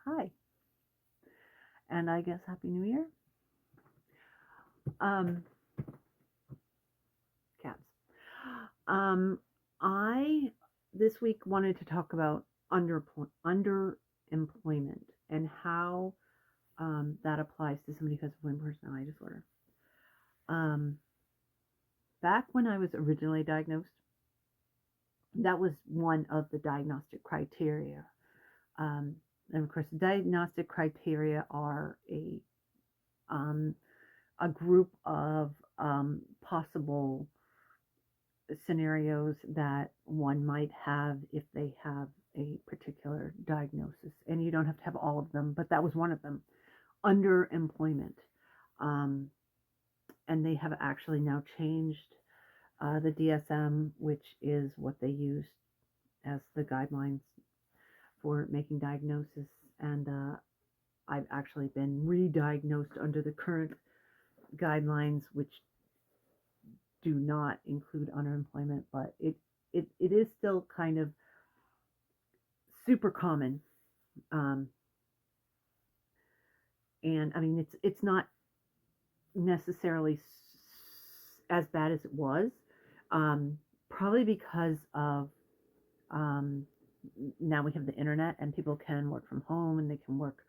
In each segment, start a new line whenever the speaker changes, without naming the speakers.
Hi, and I guess Happy New Year. Um, Cats. Um, I this week wanted to talk about underemployment and how that applies to somebody who has borderline personality disorder. Um, Back when I was originally diagnosed, that was one of the diagnostic criteria. Um, and of course, the diagnostic criteria are um, a group of possible scenarios that one might have if they have a particular diagnosis. And you don't have to have all of them, but that was one of them. Underemployment. Um, and they have actually now changed the DSM, which is what they use as the guidelines for making diagnosis. And I've actually been re-diagnosed under the current guidelines, which do not include underemployment, but it is still kind of super common. Um, and I mean, it's not necessarily as bad as it was, probably because of um, now we have the internet and people can work from home and they can work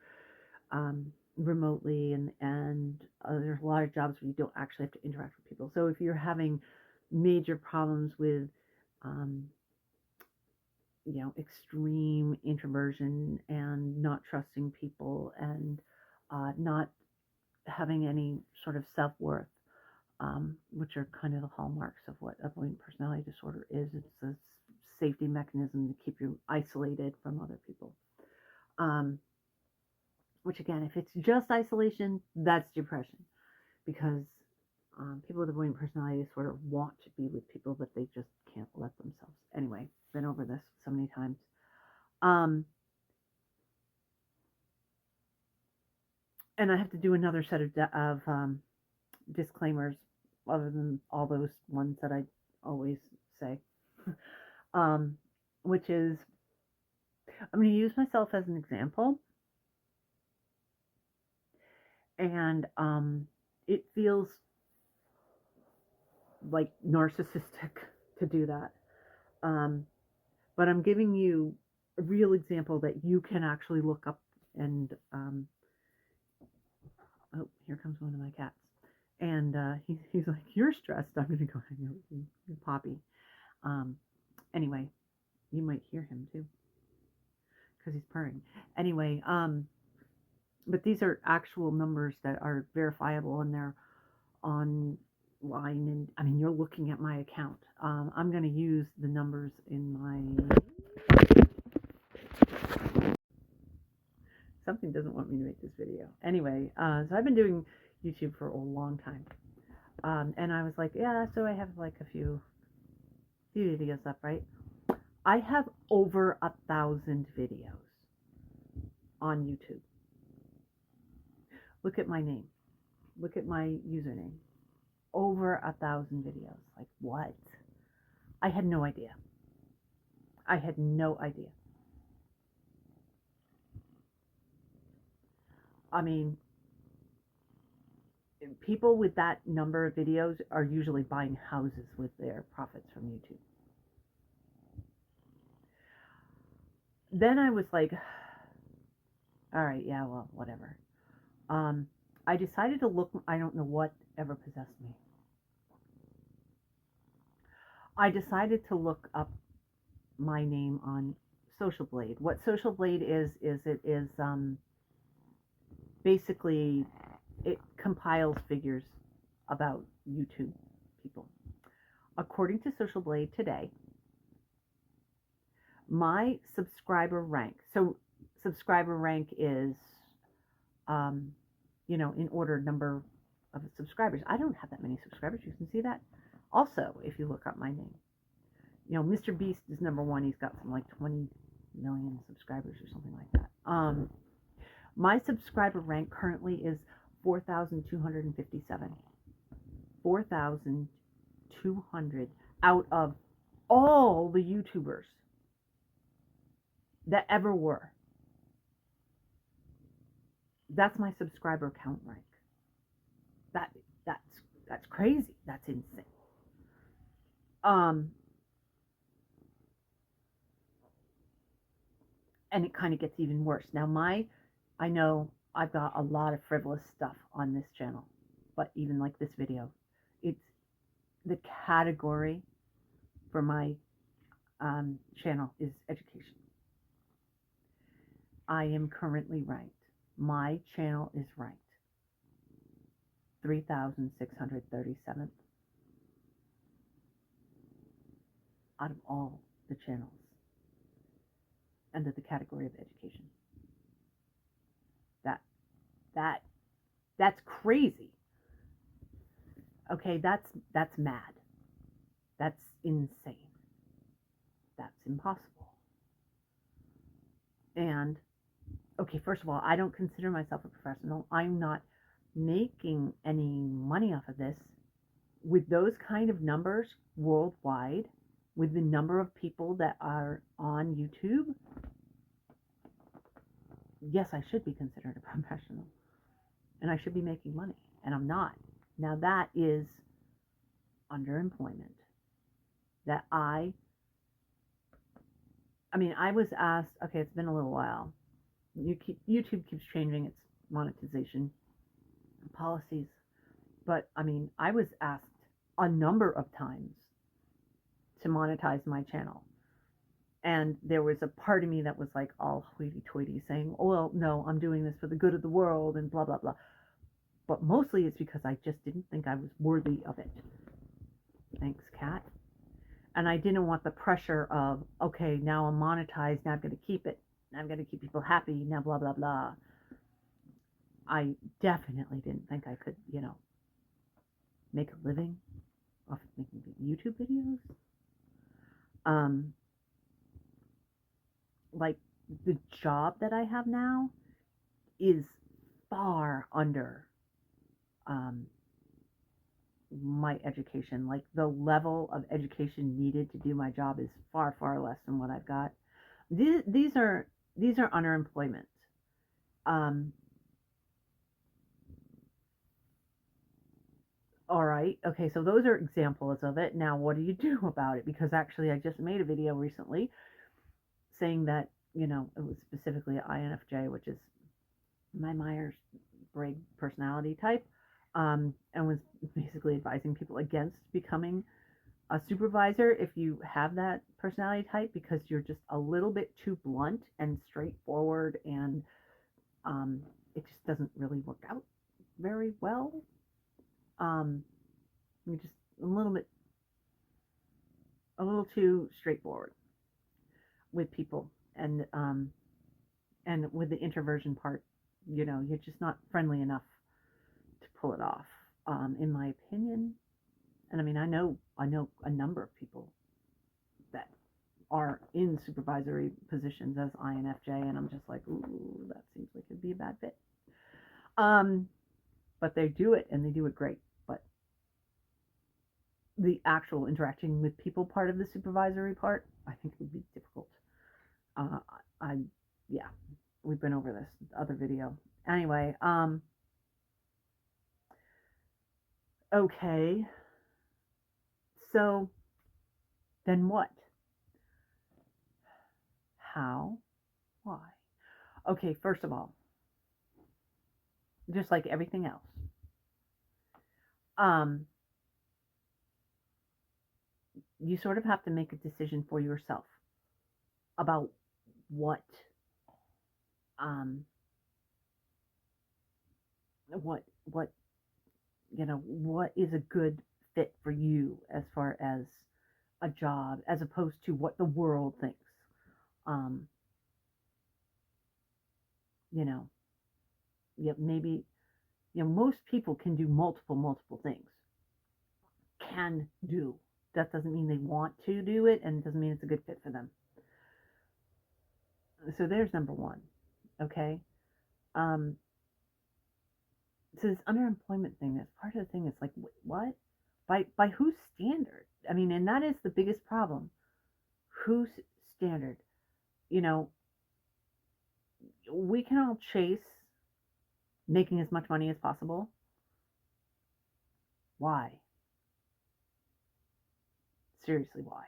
remotely, and there's a lot of jobs where you don't actually have to interact with people. So if you're having major problems with um, extreme introversion and not trusting people and not having any sort of self-worth, which are kind of the hallmarks of what avoidant personality disorder is. It's a safety mechanism to keep you isolated from other people. Which again, if it's just isolation, that's depression, because people with avoidant personality disorder want to be with people, but they just can't let themselves. Anyway, been over this so many times. And I have to do another set of disclaimers, other than all those ones that I always say, um, which is I'm going to use myself as an example, and it feels like narcissistic to do that. But I'm giving you a real example that you can actually look up and oh, here comes one of my cats. And he's like, "You're stressed. I'm going to go hang out with you, Poppy." Anyway, you might hear him too because he's purring. Anyway, but these are actual numbers that are verifiable, and they're online. And I mean, you're looking at my account. I'm going to use the numbers in my. Something doesn't want me to make this video. Anyway, so I've been doing YouTube for a long time. And I was like, yeah, so I have like a few videos up, right? I have over 1,000 videos on YouTube. Look at my name. Look at my username. Over 1,000 videos. Like, what? I had no idea. I had no idea. I mean, people with that number of videos are usually buying houses with their profits from YouTube. Then I was like, all right, yeah, well, whatever. I decided to look. I don't know what ever possessed me. I decided to look up my name on Social Blade. What Social Blade is it is basically it compiles figures about YouTube people. According to Social Blade today, my subscriber rank. So subscriber rank is, in order number of subscribers. I don't have that many subscribers. You can see that. Also, if you look up my name, Mr. Beast is number one. He's got some like 20 million subscribers or something like that. My subscriber rank currently is 4,257. 4,200 out of all the YouTubers that ever were. That's my subscriber count rank. That that's crazy. That's insane. Um, and it kind of gets even worse. Now I know I've got a lot of frivolous stuff on this channel, but even like this video, it's the category for my channel is education. I am currently ranked. My channel is ranked 3,637th out of all the channels under the category of education. That that that's crazy. Okay, that's mad. That's insane. That's impossible. And okay, first of all, I don't consider myself a professional. I'm not making any money off of this. With those kind of numbers worldwide, with the number of people that are on YouTube, yes, I should be considered a professional and I should be making money, and I'm not. Now, that is underemployment. That I mean, I was asked, okay, it's been a little while. YouTube keeps changing its monetization policies, but I mean, I was asked a number of times to monetize my channel. And there was a part of me that was like all hoity-toity saying, oh, well, no, I'm doing this for the good of the world and blah, blah, blah. But mostly it's because I just didn't think I was worthy of it. Thanks, Kat. And I didn't want the pressure of, okay, now I'm monetized, now I'm going to keep it, now I'm going to keep people happy, now blah, blah, blah. I definitely didn't think I could, make a living off of making YouTube videos. Like the job that I have now is far under my education. Like the level of education needed to do my job is far, far less than what I've got. These are underemployment. All right. Okay. So those are examples of it. Now, what do you do about it? Because actually, I just made a video recently saying that, it was specifically INFJ, which is my Myers-Briggs personality type, and was basically advising people against becoming a supervisor if you have that personality type, because you're just a little bit too blunt and straightforward, and it just doesn't really work out very well. You're just a little too straightforward with people, and with the introversion part, you're just not friendly enough to pull it off, in my opinion. And I mean, I know a number of people that are in supervisory positions as INFJ, and I'm just like, ooh, that seems like it'd be a bad fit. But they do it, and they do it great. But the actual interacting with people part of the supervisory part, I think would be difficult. Yeah, we've been over this other video. Anyway, okay. So then what? How? Why? Okay, first of all, just like everything else, you sort of have to make a decision for yourself about what what what is a good fit for you as far as a job, as opposed to what the world thinks. um you know maybe most people can do multiple things. Can do, that doesn't mean they want to do it, and it doesn't mean it's a good fit for them. So there's number one. Okay. So this underemployment thing, that's part of the thing. It's like, what? By whose standard? I mean, and that is the biggest problem. Whose standard? We can all chase making as much money as possible. Why? Seriously, why?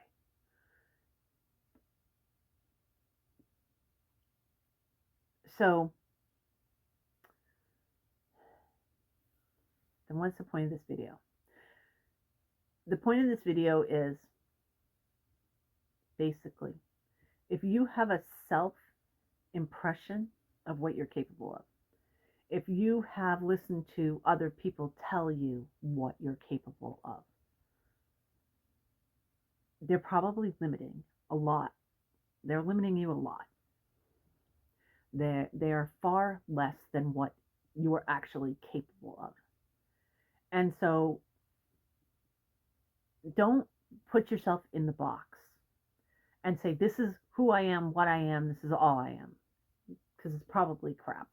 So, then what's the point of this video? The point of this video is basically, if you have a self impression of what you're capable of, if you have listened to other people tell you what you're capable of, they're probably limiting a lot. They're limiting you a lot. They are far less than what you are actually capable of. And so don't put yourself in the box and say, this is who I am, what I am, this is all I am. Because it's probably crap.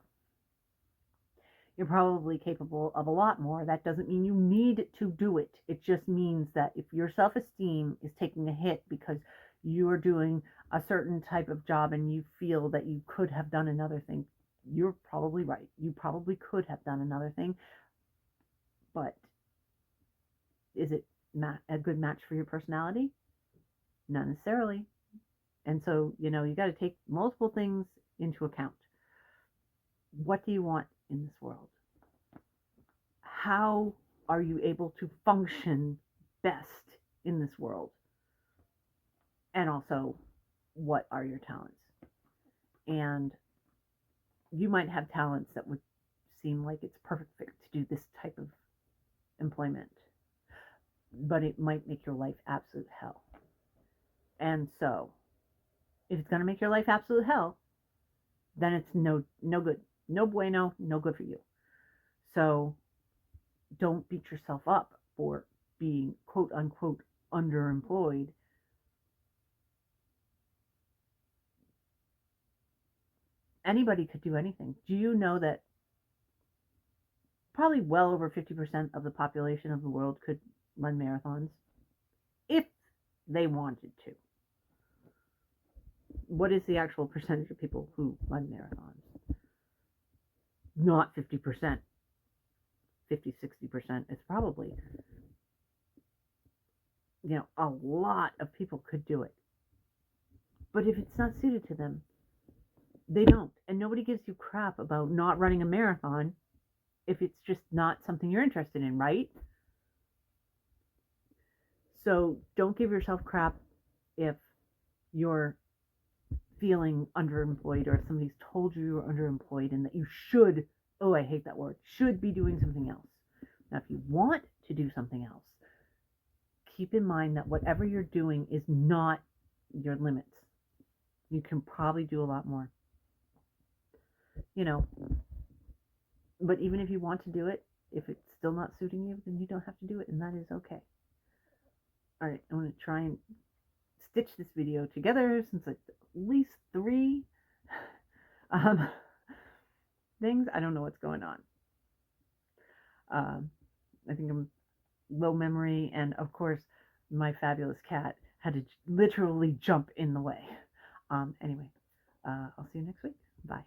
You're probably capable of a lot more. That doesn't mean you need to do it. It just means that if your self-esteem is taking a hit because you're doing a certain type of job and you feel that you could have done another thing, you're probably right. You probably could have done another thing. But is it a good match for your personality? Not necessarily. And so, you got to take multiple things into account. What do you want in this world? How are you able to function best in this world? And also, what are your talents? And you might have talents that would seem like it's perfect fit to do this type of employment, but it might make your life absolute hell. And so, if it's going to make your life absolute hell, then it's no good. No bueno, no good for you. So don't beat yourself up for being quote unquote underemployed. Anybody could do anything. Do you know that probably well over 50% of the population of the world could run marathons if they wanted to? What is the actual percentage of people who run marathons? Not 50%, 50, 60%. It's probably, a lot of people could do it. But if it's not suited to them, they don't. And nobody gives you crap about not running a marathon if it's just not something you're interested in, right? So don't give yourself crap if you're feeling underemployed or if somebody's told you you're underemployed and that you should, I hate that word, should be doing something else. Now, if you want to do something else, keep in mind that whatever you're doing is not your limits. You can probably do a lot more. But even if you want to do it, if it's still not suiting you, then you don't have to do it, and that is okay. All right, I'm going to try and stitch this video together since it's at least 3 things. I don't know what's going on. I think I'm low memory, and of course, my fabulous cat had to literally jump in the way. Anyway, I'll see you next week. Bye.